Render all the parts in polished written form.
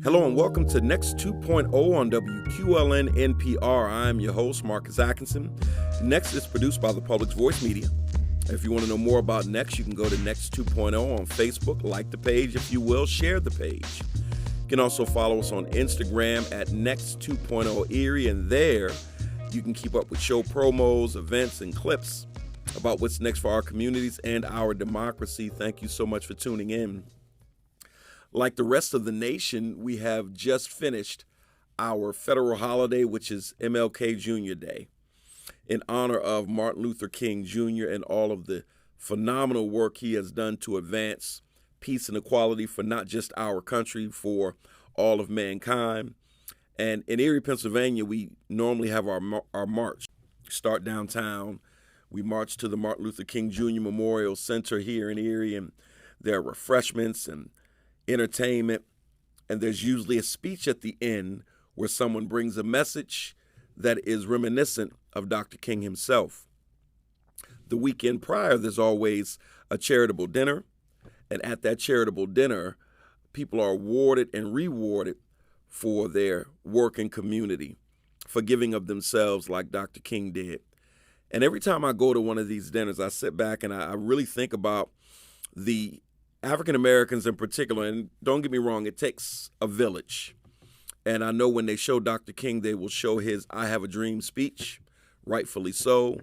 Hello and welcome to Next 2.0 on WQLN NPR. I'm your host, Marcus Atkinson. Next is produced by the Public's Voice Media. If you want to know more about Next, you can go to Next 2.0 on Facebook. Like the page, if you will, share the page. You can also follow us on Instagram at Next 2.0 Erie, and there you can keep up with show promos, events, and clips about what's next for our communities and our democracy. Thank you so much for tuning in. Like the rest of the nation, we have just finished our federal holiday, which is MLK Junior Day, in honor of Martin Luther King Jr. and all of the phenomenal work he has done to advance peace and equality for not just our country, for all of mankind. And in Erie, Pennsylvania, we normally have our march. We start downtown. We march to the Martin Luther King Jr. Memorial Center here in Erie, and there are refreshments and entertainment, and there's usually a speech at the end where someone brings a message that is reminiscent of Dr. King himself. The weekend prior, there's always a charitable dinner, and at that charitable dinner, people are awarded and rewarded for their work in community, for giving of themselves like Dr. King did. And every time I go to one of these dinners, I sit back and I really think about the African Americans in particular, and don't get me wrong, it takes a village. And I know when they show Dr. King, they will show his I Have a Dream speech, rightfully so.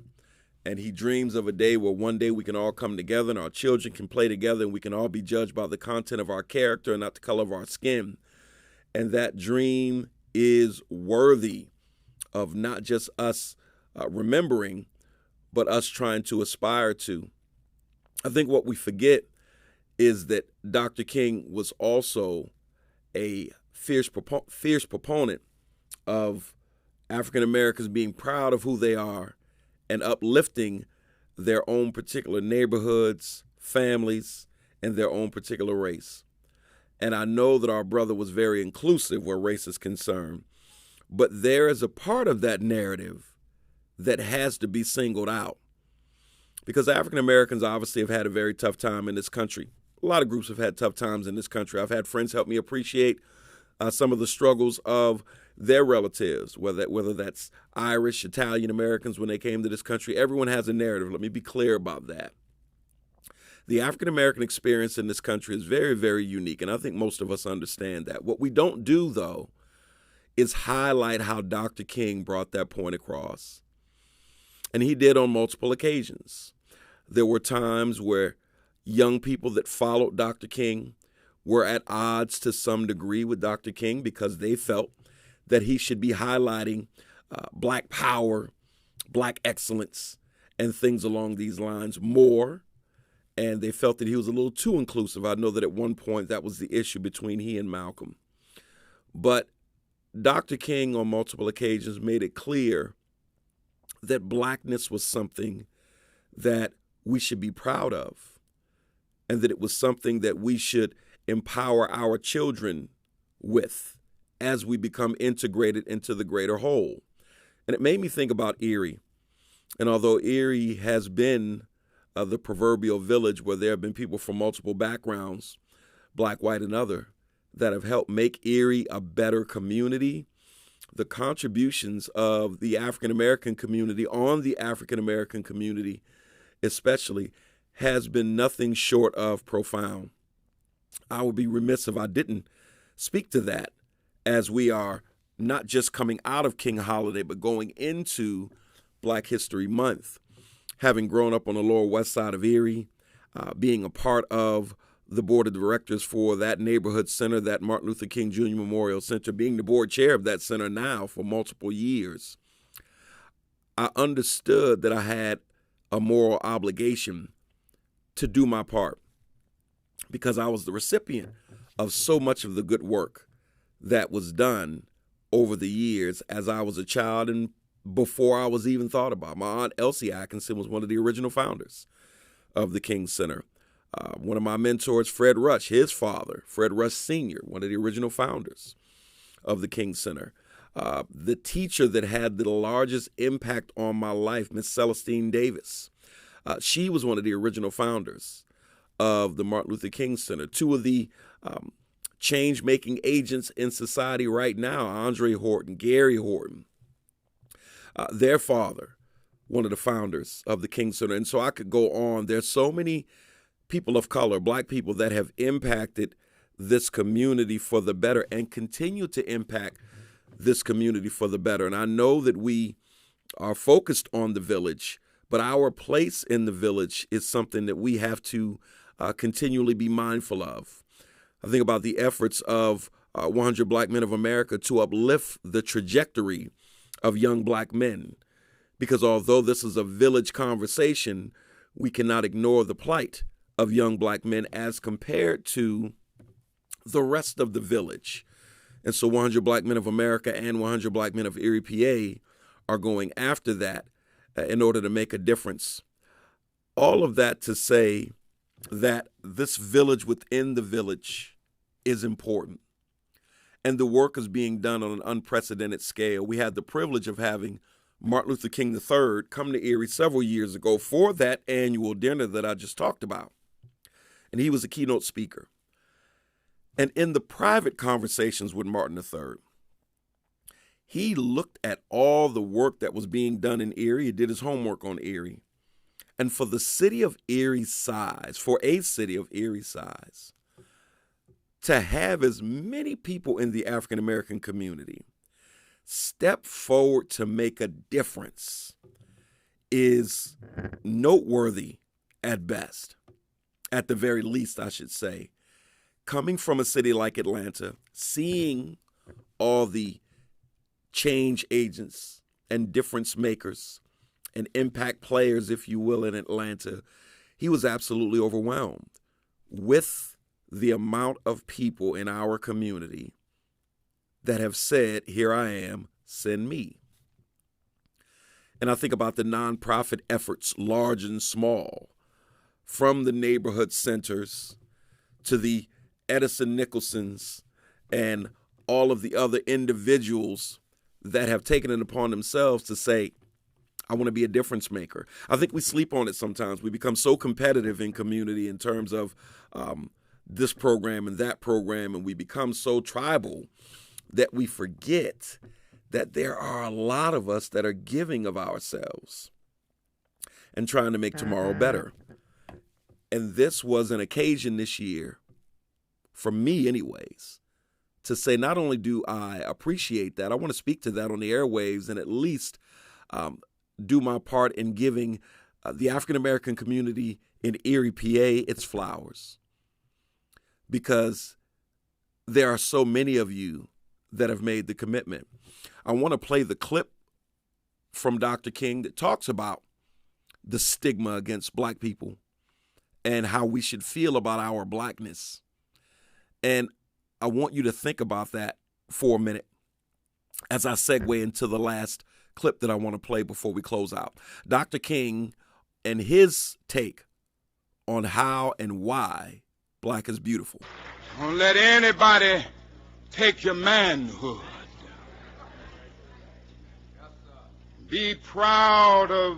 And he dreams of a day where one day we can all come together and our children can play together and we can all be judged by the content of our character and not the color of our skin. And that dream is worthy of not just us remembering, but us trying to aspire to. I think what we forget is that Dr. King was also a fierce proponent of African Americans being proud of who they are and uplifting their own particular neighborhoods, families, and their own particular race. And I know that our brother was very inclusive where race is concerned, but there is a part of that narrative that has to be singled out, because African Americans obviously have had a very tough time in this country. A lot of groups have had tough times in this country. I've had friends help me appreciate some of the struggles of their relatives, whether that's Irish, Italian Americans when they came to this country. Everyone has a narrative. Let me be clear about that. The African American experience in this country is very, very unique, and I think most of us understand that. What we don't do, though, is highlight how Dr. King brought that point across. And he did on multiple occasions. There were times where young people that followed Dr. King were at odds to some degree with Dr. King because they felt that he should be highlighting Black power, Black excellence, and things along these lines more. And they felt that he was a little too inclusive. I know that at one point that was the issue between he and Malcolm. But Dr. King on multiple occasions made it clear that Blackness was something that we should be proud of, and that it was something that we should empower our children with as we become integrated into the greater whole. And it made me think about Erie. And although Erie has been the proverbial village where there have been people from multiple backgrounds, Black, white, and other, that have helped make Erie a better community, the contributions of the African American community on the African American community especially has been nothing short of profound. I would be remiss if I didn't speak to that as we are not just coming out of King Holiday, but going into Black History Month. Having grown up on the Lower West Side of Erie, being a part of the board of directors for that neighborhood center, that Martin Luther King Jr. Memorial Center, being the board chair of that center now for multiple years, I understood that I had a moral obligation to do my part because I was the recipient of so much of the good work that was done over the years as I was a child and before I was even thought about. My Aunt Elsie Atkinson was one of the original founders of the King Center. One of my mentors, Fred Rush, his father, Fred Rush Sr., one of the original founders of the King Center. The teacher that had the largest impact on my life, Miss Celestine Davis, she was one of the original founders of the Martin Luther King Center. Two of the change-making agents in society right now, Andre Horton, Gary Horton, their father, one of the founders of the King Center. And so I could go on. There's so many people of color, black people, that have impacted this community for the better and continue to impact this community for the better. And I know that we are focused on the village, but our place in the village is something that we have to continually be mindful of. I think about the efforts of 100 Black Men of America to uplift the trajectory of young black men, because although this is a village conversation, we cannot ignore the plight of young black men as compared to the rest of the village. And so 100 Black Men of America and 100 Black Men of Erie, PA are going after that in order to make a difference. All of that to say that this village within the village is important. And the work is being done on an unprecedented scale. We had the privilege of having Martin Luther King III come to Erie several years ago for that annual dinner that I just talked about. And he was a keynote speaker. And in the private conversations with Martin III, he looked at all the work that was being done in Erie. He did his homework on Erie. And for the city of Erie's size, for a city of Erie's size, to have as many people in the African-American community step forward to make a difference is noteworthy at best, at the very least, I should say. Coming from a city like Atlanta, seeing all the change agents and difference makers and impact players, if you will, in Atlanta, he was absolutely overwhelmed with the amount of people in our community that have said, here I am, send me. And I think about the nonprofit efforts, large and small, from the neighborhood centers to the Edison Nicholsons and all of the other individuals that have taken it upon themselves to say, I want to be a difference maker. I think we sleep on it sometimes. We become so competitive in community in terms of this program and that program, and we become so tribal that we forget that there are a lot of us that are giving of ourselves and trying to make tomorrow better. And this was an occasion this year, for me anyways, to say not only do I appreciate that, I want to speak to that on the airwaves and at least do my part in giving the African-American community in Erie, PA, its flowers. Because there are so many of you that have made the commitment. I want to play the clip from Dr. King that talks about the stigma against black people and how we should feel about our blackness. And I want you to think about that for a minute as I segue into the last clip that I want to play before we close out. Dr. King and his take on how and why black is beautiful. Don't let anybody take your manhood. Be proud of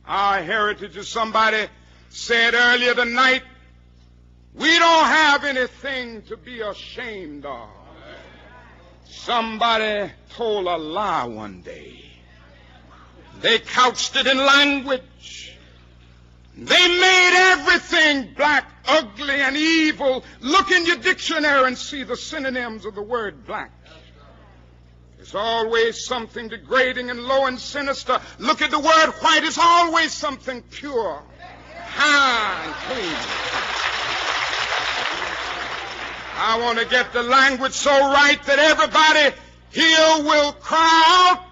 our heritage. As somebody said earlier tonight, we don't have anything to be ashamed of. Somebody told a lie one day. They couched it in language. They made everything black, ugly, and evil. Look in your dictionary and see the synonyms of the word black. There's always something degrading and low and sinister. Look at the word white. It's always something pure, high, and clean. I want to get the language so right that everybody here will cry out,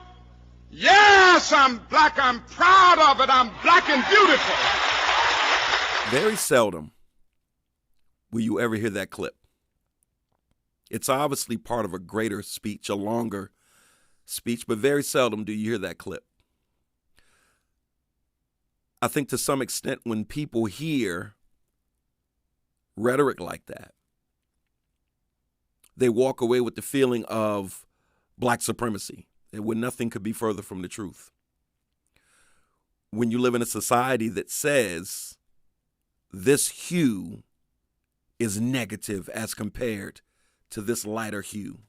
yes, I'm black, I'm proud of it, I'm black and beautiful. Very seldom will you ever hear that clip. It's obviously part of a greater speech, a longer speech, but very seldom do you hear that clip. I think to some extent when people hear rhetoric like that, they walk away with the feeling of black supremacy, and when nothing could be further from the truth. When you live in a society that says this hue is negative as compared to this lighter hue.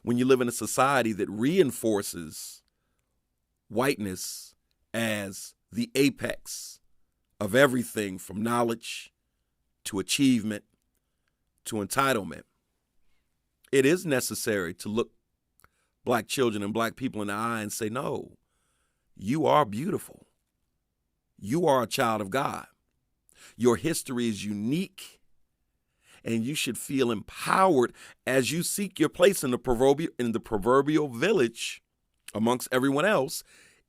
When you live in a society that reinforces whiteness as the apex of everything from knowledge to achievement to entitlement, it is necessary to look black children and black people in the eye and say, no, you are beautiful. You are a child of God. Your history is unique, and you should feel empowered as you seek your place in the proverbial village amongst everyone else.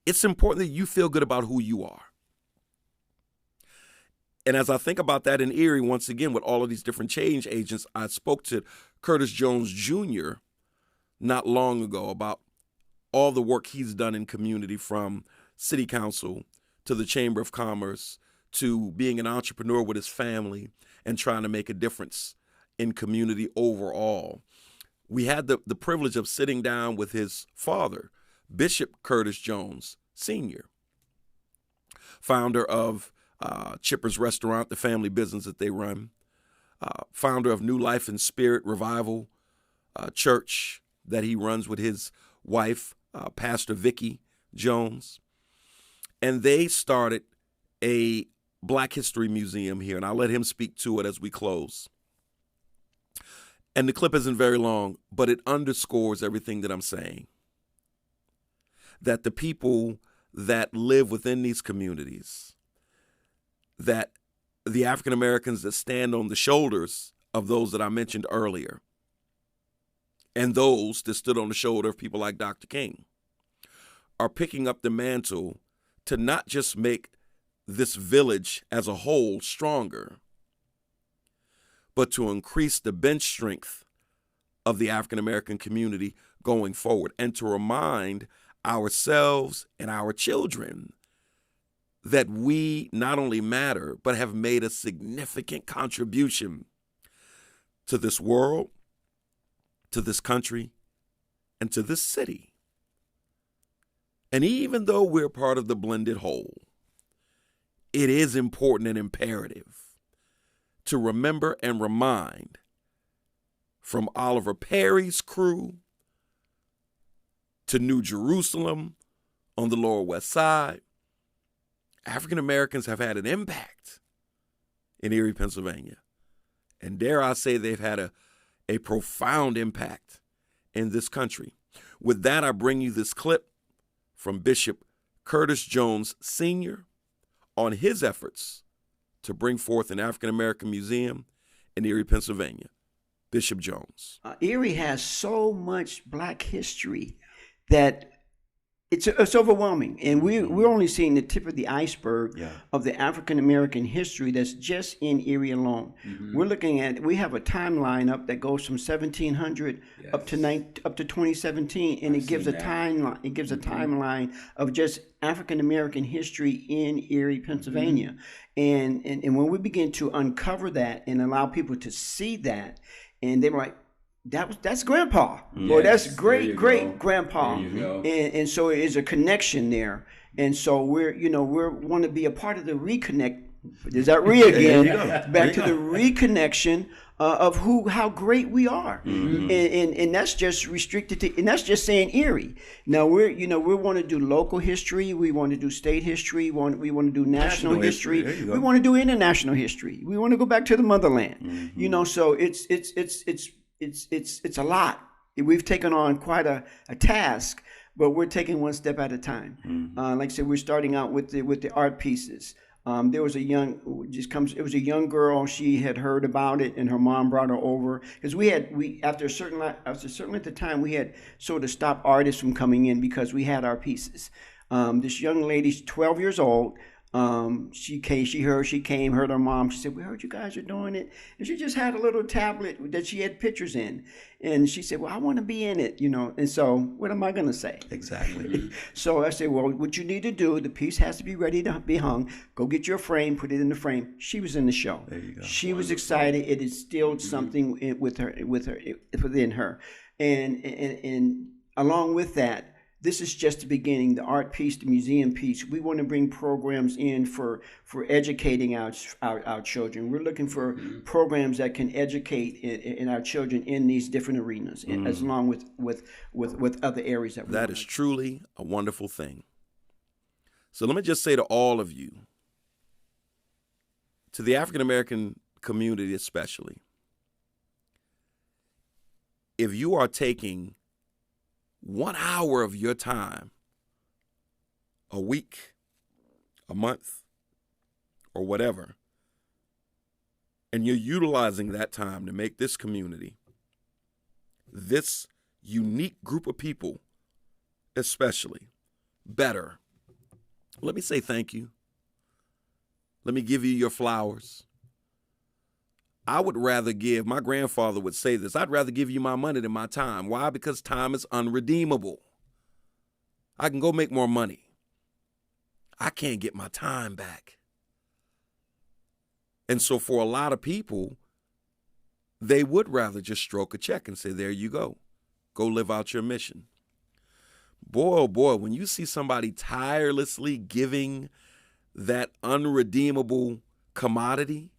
It's important that you feel good about who you are. And as I think about that in Erie, once again, with all of these different change agents, I spoke to Curtis Jones Jr. not long ago about all the work he's done in community, from city council to the Chamber of Commerce to being an entrepreneur with his family and trying to make a difference in community overall. We had the privilege of sitting down with his father, Bishop Curtis Jones Sr., founder of Chipper's Restaurant, the family business that they run, founder of New Life and Spirit Revival Church that he runs with his wife, Pastor Vicki Jones. And they started a Black History Museum here, and I'll let him speak to it as we close. And the clip isn't very long, but it underscores everything that I'm saying. That the people that live within these communities, that the African Americans that stand on the shoulders of those that I mentioned earlier, and those that stood on the shoulder of people like Dr. King, are picking up the mantle to not just make this village as a whole stronger, but to increase the bench strength of the African American community going forward, and to remind ourselves and our children that we not only matter, but have made a significant contribution to this world, to this country, and to this city. And even though we're part of the blended whole, it is important and imperative to remember and remind, from Oliver Perry's crew to New Jerusalem on the Lower West Side, African Americans have had an impact in Erie, Pennsylvania. And dare I say, they've had a profound impact in this country. With that, I bring you this clip from Bishop Curtis Jones Sr. on his efforts to bring forth an African American museum in Erie, Pennsylvania. Bishop Jones. Erie has so much Black history that it's overwhelming, and we're only seeing the tip of the iceberg of the African American history that's just in Erie alone. We're looking at, we have a timeline up that goes from 1700 up to 2017, and it gives a timeline. It gives a timeline of just African American history in Erie, Pennsylvania, and when we begin to uncover that and allow people to see that, and they're like, that's grandpa, or that's great grandpa, and so it is a connection there, and so we want to be a part of the reconnect. Is that again? Back to the reconnection of how great we are, and that's just restricted to, and that's just saying Erie. Now we want to do local history, we want to do state history, we want to do national history, we want to do international history, we want to go back to the motherland. So it's a lot. We've taken on quite a task, but we're taking one step at a time. Like I said, we're starting out with the art pieces. There was a young girl. She had heard about it, and her mom brought her over, because after a certain length of time, we had sort of stopped artists from coming in because we had our pieces. This young lady's 12 years old. She came, heard her mom. She said, "We heard you guys are doing it," and she just had a little tablet that she had pictures in, and she said, "Well, I want to be in it, And so, what am I going to say? Exactly. So I said, "Well, what you need to do, the piece has to be ready to be hung. Go get your frame, put it in the frame." She was in the show. There you go. She was excited. It instilled something within her, and along with that, this is just the beginning, the art piece, the museum piece. We want to bring programs in for educating our children. We're looking for programs that can educate in our children in these different arenas, as along with other areas that we That is truly a wonderful thing. So let me just say to all of you, to the African American community especially, if you are taking 1 hour of your time a week, a month, or whatever, and you're utilizing that time to make this community, this unique group of people especially, better, let me say thank you. Let me give you your flowers. I would rather give, my grandfather would say this, I'd rather give you my money than my time. Why? Because time is unredeemable. I can go make more money. I can't get my time back. And so for a lot of people, they would rather just stroke a check and say, there you go. Go live out your mission. Boy, oh boy, when you see somebody tirelessly giving that unredeemable commodity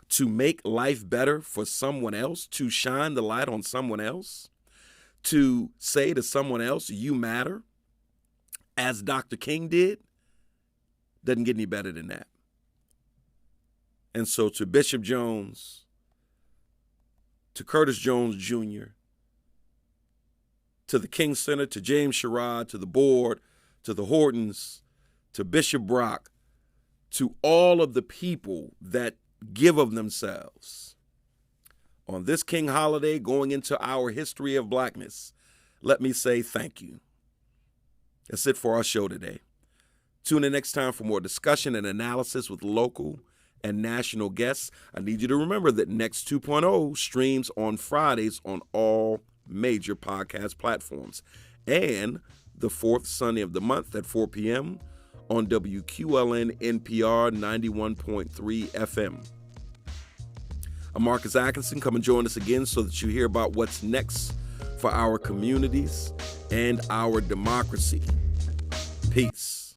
to make life better for someone else, to shine the light on someone else, to say to someone else, you matter, as Dr. King did, doesn't get any better than that. And so to Bishop Jones, to Curtis Jones Jr., to the King Center, to James Sherrod, to the board, to the Hortons, to Bishop Brock, to all of the people that give of themselves on this King holiday going into our history of blackness, let me say thank you. That's it for our show today. Tune in next time for more discussion and analysis with local and national guests. I need you to remember that Next 2.0 streams on Fridays on all major podcast platforms and the fourth Sunday of the month at 4 p.m. on WQLN NPR 91.3 FM. I'm Marcus Atkinson. Come and join us again so that you hear about what's next for our communities and our democracy. Peace.